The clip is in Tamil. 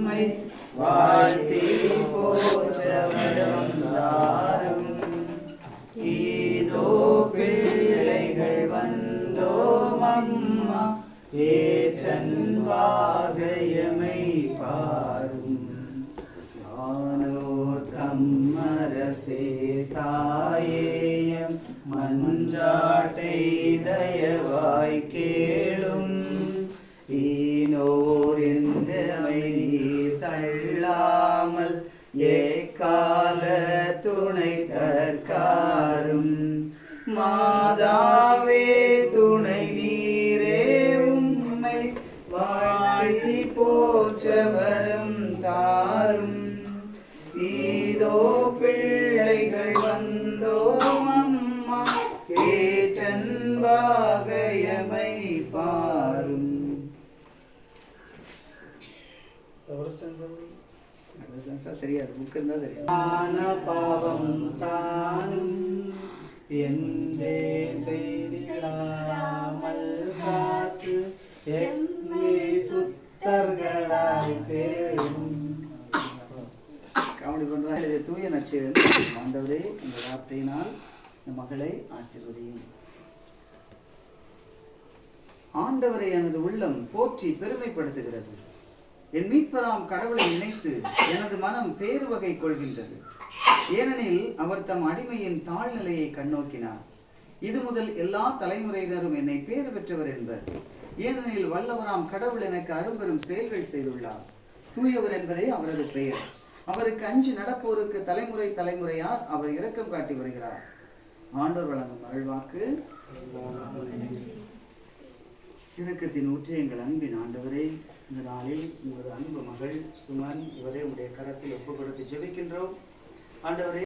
உம்மை வாழ்த்தி போற்றவரும் தாரும். இதோ பிள்ளைகள் வந்தோம் அம்மா, ஏற்றன்பாகையமை பாரும். ஆனோர் தம்மரசே தாயேயம் மன்றாட்டை தயவாய் கேளும். ஈனோர் என்றமை நீர் தள்ளாமல் ஏக்கால துணை தற்காரும். மாதாவே துணை நீரே, உம்மை வாழ்த்தி போற்றவரும் தாரும். இதோ பிள்ளைகள் வந்தோம் அம்மா, ஏற்றன்பாகையமை பாரும். தெரியாது, புக்கு இருந்தா தெரியும். பாவம் தானும் என்றே செய்திடாமல் காத்து என்னை சுத்தர்களாய் தேடும். காமெடி பண்றாங்க. இது தூய நற்செய்தி. ஆண்டவரே, இந்த வார்த்தையினால் இந்த மகளை ஆசீர்வதியும். ஆண்டவரை எனது உள்ளம் போற்றி பெருமைப்படுத்துகிறது. என் மீட்பராம் கடவுளை நினைத்து எனது மனம் பேரு வகை கொள்கின்றது. ஏனெனில் அவர் தம் அடிமையின் தாழ்நிலையை கண்ணோக்கினார். இது முதல் எல்லா தலைமுறையினரும் என்னை பேறு பெற்றவர் என்பர். ஏனெனில் வல்லவராம் கடவுள் எனக்கு அரும்பெரும் செயல்கள் செய்துள்ளார். தூயவர் என்பதே அவரது பெயர். அவருக்கு அஞ்சு நடப்போருக்கு தலைமுறை தலைமுறையார் அவர் இரக்கம் காட்டி வருகிறார். ஆண்டவர் வழங்கும் அருள்வாக்கு. இரக்கத்தின் ஊற்றே எங்கள் அன்பின் ஆண்டவரே, இந்த நாளில் உங்களது அன்பு மகள் சுமன் இவரை உடைய கரத்தில் ஒப்புக் கொடுத்து ஜெபிக்கின்றோம். ஆண்டவரே,